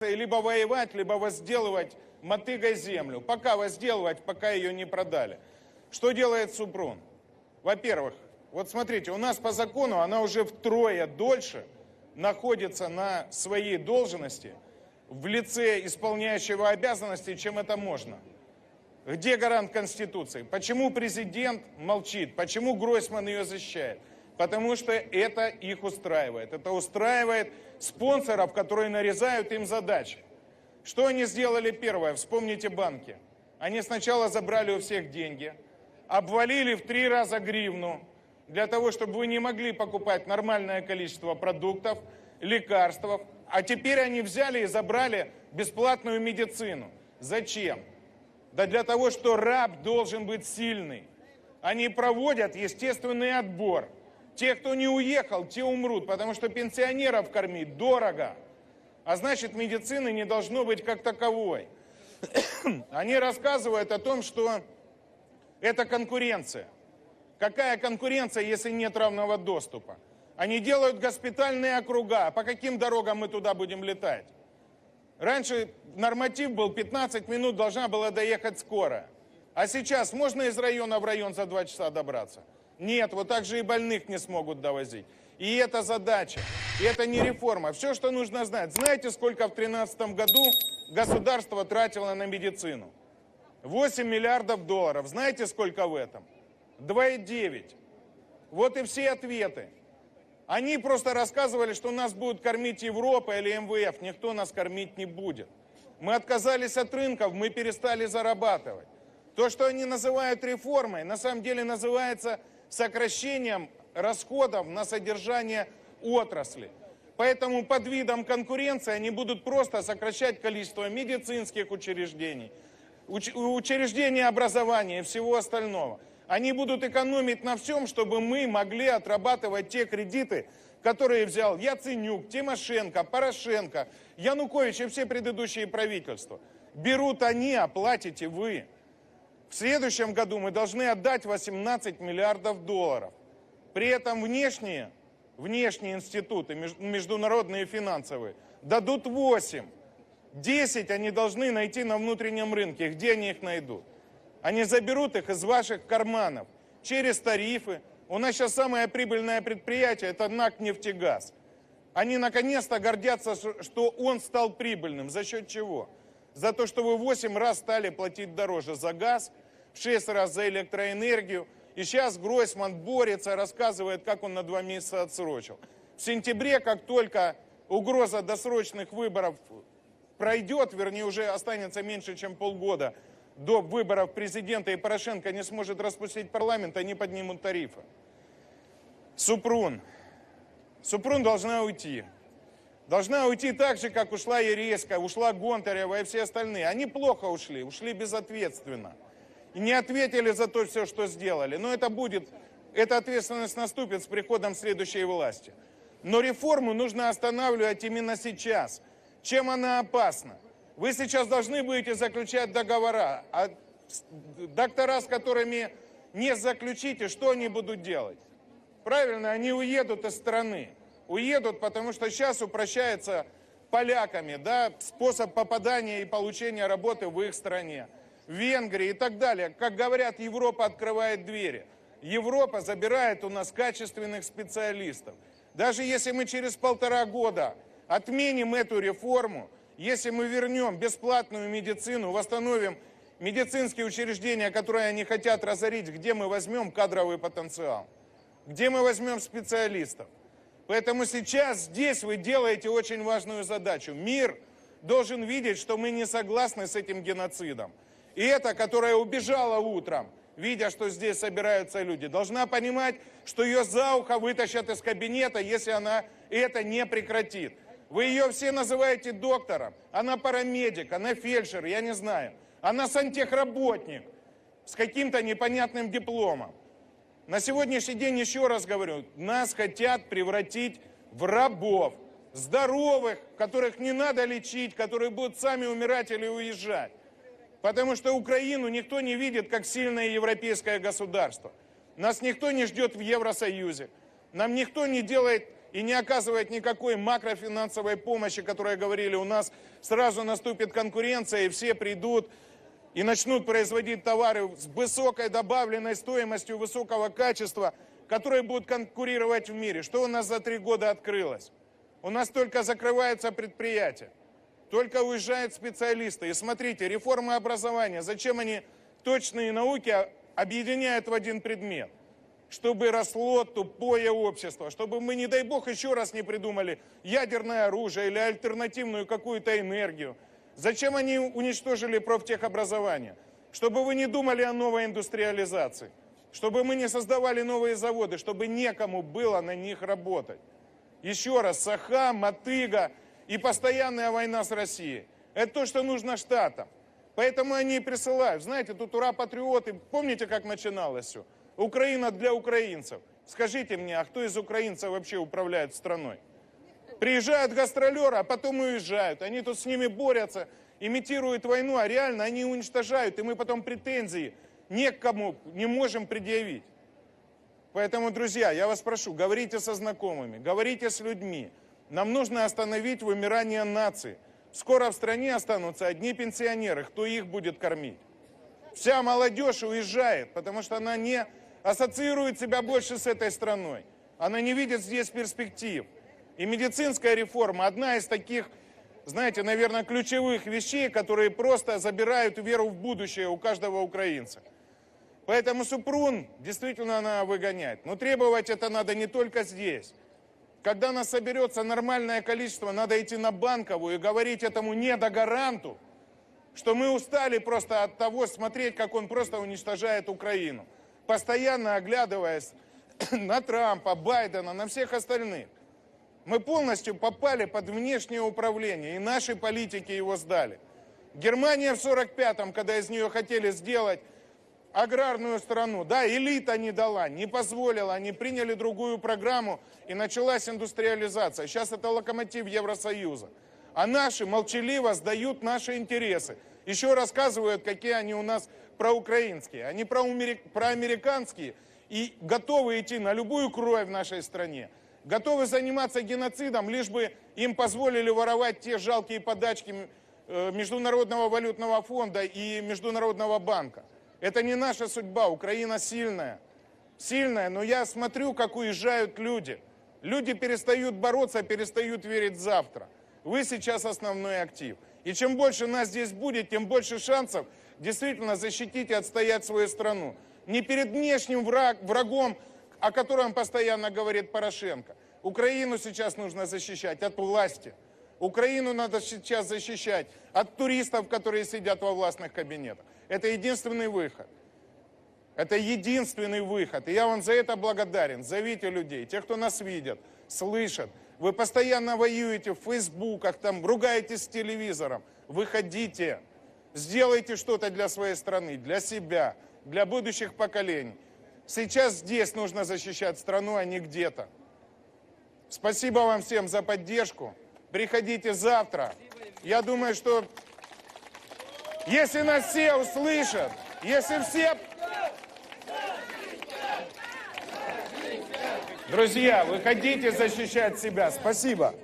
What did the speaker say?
либо воевать, либо возделывать мотыгой землю. Пока возделывать, пока ее не продали. Что делает Супрун? Во-первых, вот смотрите, у нас по закону она уже втрое дольше находится на своей должности в лице исполняющего обязанности, чем это можно. Где гарант Конституции? Почему президент молчит? Почему Гройсман ее защищает? Потому что это их устраивает. Это устраивает спонсоров, которые нарезают им задачи. Что они сделали первое? Вспомните банки. Они сначала забрали у всех деньги, обвалили в 3 раза гривну, для того, чтобы вы не могли покупать нормальное количество продуктов, лекарств. А теперь они взяли и забрали бесплатную медицину. Зачем? Да для того, что раб должен быть сильный. Они проводят естественный отбор. Те, кто не уехал, те умрут, потому что пенсионеров кормить дорого. А значит, медицины не должно быть как таковой. Они рассказывают о том, что это конкуренция. Какая конкуренция, если нет равного доступа? Они делают госпитальные округа. По каким дорогам мы туда будем летать? Раньше норматив был 15 минут, должна была доехать скорая. А сейчас можно из района в район за 2 часа добраться? Нет, вот так же и больных не смогут довозить. И это задача, и это не реформа. Все, что нужно знать. Знаете, сколько в 2013 году государство тратило на медицину? 8 миллиардов долларов. Знаете, сколько в этом? 2,9. Вот и все ответы. Они просто рассказывали, что нас будут кормить Европа или МВФ. Никто нас кормить не будет. Мы отказались от рынков, мы перестали зарабатывать. То, что они называют реформой, на самом деле называется сокращением расходов на содержание отрасли. Поэтому под видом конкуренции они будут просто сокращать количество медицинских учреждений, учреждений образования и всего остального. Они будут экономить на всем, чтобы мы могли отрабатывать те кредиты, которые взял Яценюк, Тимошенко, Порошенко, Янукович и все предыдущие правительства. Берут они, а платите вы. В следующем году мы должны отдать 18 миллиардов долларов. При этом внешние институты, международные финансовые, дадут 8. 10 они должны найти на внутреннем рынке. Где они их найдут? Они заберут их из ваших карманов через тарифы. У нас сейчас самое прибыльное предприятие – это НАК «Нефтегаз». Они наконец-то гордятся, что он стал прибыльным. За счет чего? За то, что вы 8 раз стали платить дороже за газ, в 6 раз за электроэнергию. И сейчас Гройсман борется, рассказывает, как он на 2 месяца отсрочил. В сентябре, как только угроза досрочных выборов пройдет, вернее, уже останется меньше, чем полгода, до выборов президента, и Порошенко не сможет распустить парламент, они поднимут тарифы. Супрун. Супрун должна уйти. Должна уйти так же, как ушла Ереська, ушла Гонтарева и все остальные. Они плохо ушли, ушли безответственно. И не ответили за то все, что сделали. Но эта ответственность наступит с приходом следующей власти. Но реформу нужно останавливать именно сейчас. Чем она опасна? Вы сейчас должны будете заключать договора, а доктора, с которыми не заключите, что они будут делать? Правильно, они уедут из страны. Уедут, потому что сейчас упрощается поляками, да, способ попадания и получения работы в их стране, в Венгрии и так далее. Как говорят, Европа открывает двери. Европа забирает у нас качественных специалистов. Даже если мы через 1,5 года отменим эту реформу, если мы вернем бесплатную медицину, восстановим медицинские учреждения, которые они хотят разорить, где мы возьмем кадровый потенциал? Где мы возьмем специалистов? Поэтому сейчас здесь вы делаете очень важную задачу. Мир должен видеть, что мы не согласны с этим геноцидом. И эта, которая убежала утром, видя, что здесь собираются люди, должна понимать, что ее за ухо вытащат из кабинета, если она это не прекратит. Вы ее все называете доктором, она парамедик, она фельдшер, я не знаю. Она сантехработник с каким-то непонятным дипломом. На сегодняшний день, еще раз говорю, нас хотят превратить в рабов, здоровых, которых не надо лечить, которые будут сами умирать или уезжать. Потому что Украину никто не видит как сильное европейское государство. Нас никто не ждет в Евросоюзе. Нам никто не делает и не оказывает никакой макрофинансовой помощи, которая, говорили, у нас сразу наступит конкуренция, и все придут и начнут производить товары с высокой добавленной стоимостью, высокого качества, которые будут конкурировать в мире. Что у нас за 3 года открылось? У нас только закрываются предприятия, только уезжают специалисты. И смотрите, реформа образования, зачем они точные науки объединяют в один предмет? Чтобы росло тупое общество, чтобы мы, не дай бог, еще раз не придумали ядерное оружие или альтернативную какую-то энергию. Зачем они уничтожили профтехобразование? Чтобы вы не думали о новой индустриализации, чтобы мы не создавали новые заводы, чтобы некому было на них работать. Еще раз, Саха, мотыга и постоянная война с Россией. Это то, что нужно Штатам. Поэтому они и присылают. Знаете, тут ура-патриоты. Помните, как начиналось все? Украина для украинцев. Скажите мне, а кто из украинцев вообще управляет страной? Приезжают гастролеры, а потом уезжают. Они тут с ними борются, имитируют войну, а реально они уничтожают. И мы потом претензии никому не можем предъявить. Поэтому, друзья, я вас прошу, говорите со знакомыми, говорите с людьми. Нам нужно остановить вымирание нации. Скоро в стране останутся одни пенсионеры, кто их будет кормить. Вся молодежь уезжает, потому что она не ассоциирует себя больше с этой страной. Она не видит здесь перспектив. И медицинская реформа одна из таких, знаете, наверное, ключевых вещей, которые просто забирают веру в будущее у каждого украинца. Поэтому Супрун действительно надо выгонять. Но требовать это надо не только здесь. Когда нас соберется нормальное количество, надо идти на Банковую и говорить этому недогаранту, что мы устали просто от того смотреть, как он просто уничтожает Украину, постоянно оглядываясь на Трампа, Байдена, на всех остальных. Мы полностью попали под внешнее управление, и наши политики его сдали. Германия в 45-м, когда из нее хотели сделать аграрную страну, да, элита не дала, не позволила, они приняли другую программу, и началась индустриализация. Сейчас это локомотив Евросоюза. А наши молчаливо сдают наши интересы. Еще рассказывают, какие они у нас проукраинские. Они проамериканские и готовы идти на любую кровь в нашей стране. Готовы заниматься геноцидом, лишь бы им позволили воровать те жалкие подачки Международного валютного фонда и Международного банка. Это не наша судьба. Украина сильная. Сильная, но я смотрю, как уезжают люди. Люди перестают бороться, перестают верить в завтра. Вы сейчас основной актив. И чем больше нас здесь будет, тем больше шансов действительно защитить и отстоять свою страну. Не перед внешним врагом, о котором постоянно говорит Порошенко. Украину сейчас нужно защищать от власти. Украину надо сейчас защищать от туристов, которые сидят во властных кабинетах. Это единственный выход. Это единственный выход. И я вам за это благодарен. Зовите людей, тех, кто нас видят, слышат. Вы постоянно воюете в фейсбуках, там, ругаетесь с телевизором. Выходите, сделайте что-то для своей страны, для себя, для будущих поколений. Сейчас здесь нужно защищать страну, а не где-то. Спасибо вам всем за поддержку. Приходите завтра. Я думаю, что если нас все услышат, если все... Друзья, выходите защищать себя. Спасибо.